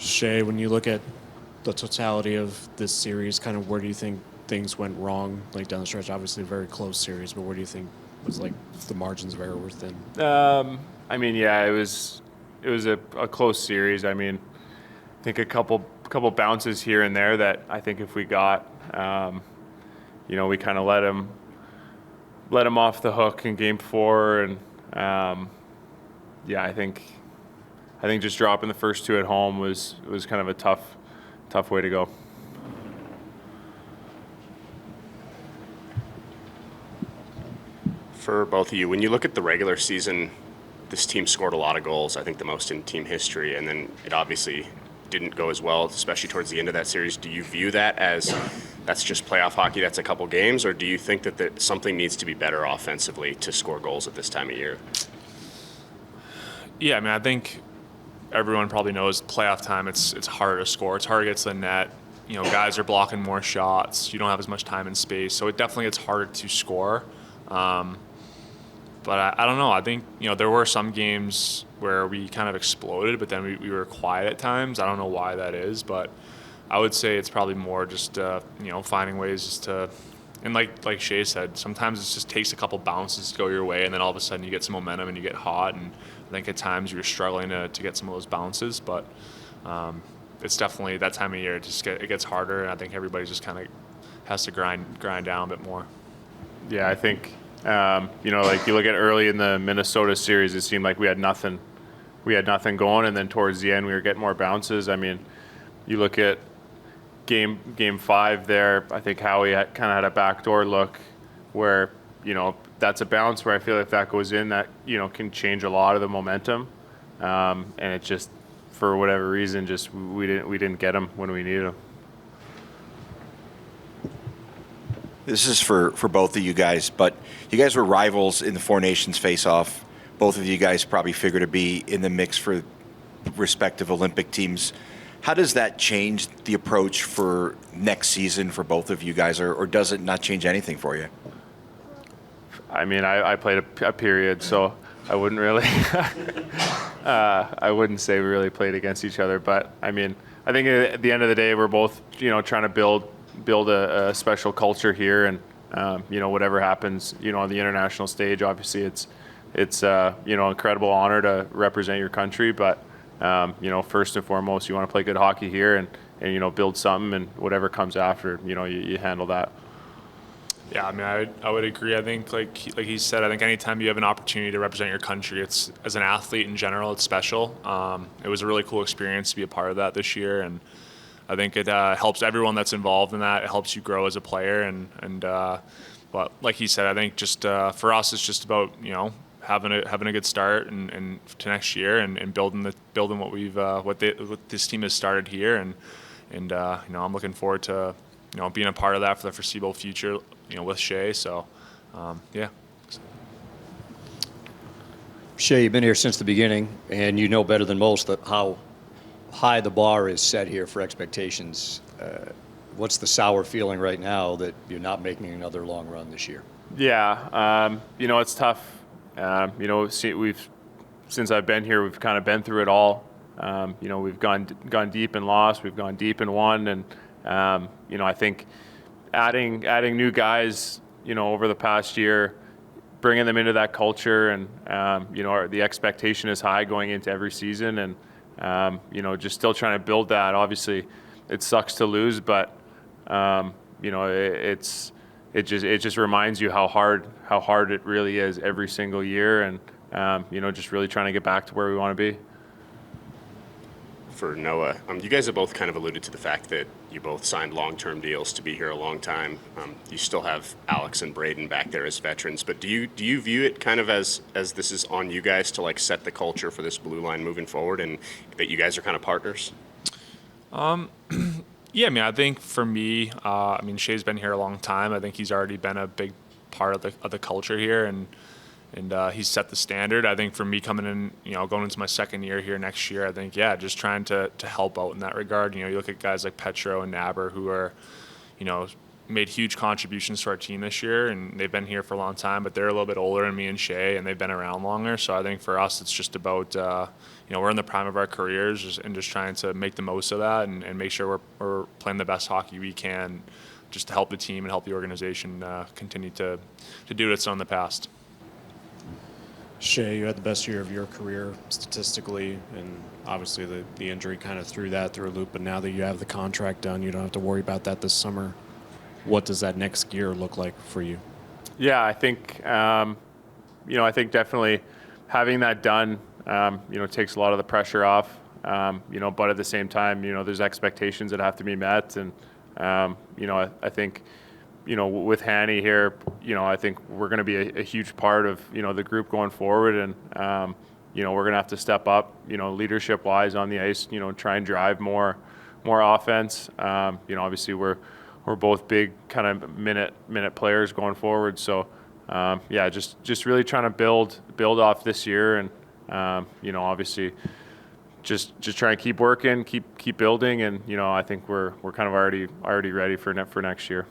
Shea, when you look at the totality of this series, kind of where do you think things went wrong, like down the stretch? Obviously, a very close series, but where do you think was like the margins of error were thin? I mean, yeah, it was a close series. I mean, I think a couple bounces here and there that I think if we got, we kind of let him off the hook in Game 4, and yeah, I think just dropping the first two at home was kind of a tough way to go. For both of you, when you look at the regular season, this team scored a lot of goals, I think the most in team history, and then it obviously didn't go as well, especially towards the end of that series. Do you view that as that's just playoff hockey, that's a couple games, or do you think that something needs to be better offensively to score goals at this time of year? Yeah, I mean, I think everyone probably knows playoff time, it's harder to score. It's harder to get to the net. Guys are blocking more shots. You don't have as much time and space, so it definitely gets harder to score. But I don't know. I think, there were some games where we kind of exploded, but then we were quiet at times. I don't know why that is, but I would say it's probably more just, finding ways just to, and like Shea said, sometimes it just takes a couple bounces to go your way, and then all of a sudden you get some momentum and you get hot. And I think at times you're struggling to get some of those bounces, but it's definitely that time of year. It gets harder, and I think everybody just kind of has to grind down a bit more. Yeah, I think, like you look at early in the Minnesota series, it seemed like we had nothing going, and then towards the end we were getting more bounces. I mean, you look at game 5 there, I think Howie kind of had a backdoor look where, that's a bounce where I feel like if that goes in, that, can change a lot of the momentum. And it just, for whatever reason, just we didn't get them when we needed them. This is for both of you guys, but you guys were rivals in the Four Nations face-off. Both of you guys probably figure to be in the mix for respective Olympic teams. How does that change the approach for next season for both of you guys, or does it not change anything for you? I mean, I played a period, so I wouldn't really I wouldn't say we really played against each other. But, I mean, I think at the end of the day, we're both, trying to build a special culture here, and whatever happens on the international stage, obviously it's incredible honor to represent your country, but first and foremost you want to play good hockey here and build something, and whatever comes after, you handle that. Yeah, I mean, I would agree. I think, like he said, I think anytime you have an opportunity to represent your country, it's, as an athlete in general, it's special. It was a really cool experience to be a part of that this year, and I think it helps everyone that's involved in that. It helps you grow as a player, but like he said, I think just for us, it's just about having a good start and to next year, and building what this team has started here, and I'm looking forward to being a part of that for the foreseeable future, with Shea. So yeah. Shea, you've been here since the beginning, and you know better than most how high the bar is set here for expectations. What's the sour feeling right now that you're not making another long run this year? Yeah, it's tough. Since I've been here, we've kind of been through it all. We've gone deep and lost. We've gone deep and won, and I think adding new guys, over the past year, bringing them into that culture, and the expectation is high going into every season, and just still trying to build that. Obviously, it sucks to lose, but it just reminds you how hard it really is every single year, and just really trying to get back to where we want to be. For Noah, you guys have both kind of alluded to the fact that you both signed long-term deals to be here a long time. You still have Alex and Braden back there as veterans, but do you view it kind of as this is on you guys to set the culture for this blue line moving forward, and that you guys are kind of partners? Yeah, I mean, I think for me, Shea's been here a long time. I think he's already been a big part of the culture here, and he's set the standard. I think for me coming in, going into my second year here next year, I think, just trying to help out in that regard. You look at guys like Petro and Naber who are, made huge contributions to our team this year, and they've been here for a long time, but they're a little bit older than me and Shea, and they've been around longer. So I think for us, it's just about, we're in the prime of our careers and just trying to make the most of that and make sure we're playing the best hockey we can just to help the team and help the organization continue to do what it's done in the past. Shea, you had the best year of your career statistically, and obviously the injury kind of threw that through a loop, but now that you have the contract done, you don't have to worry about that this summer. What does that next year look like for you? Yeah, I think, I think definitely having that done, takes a lot of the pressure off, but at the same time, there's expectations that have to be met. And, I think, with Hanny here, I think we're going to be a huge part of, the group going forward. And, we're going to have to step up, leadership wise on the ice, try and drive more offense. Obviously we're both big kind of minute players going forward. So, just really trying to build off this year, and obviously just try and keep working, keep building, and I think we're kind of already ready for next year.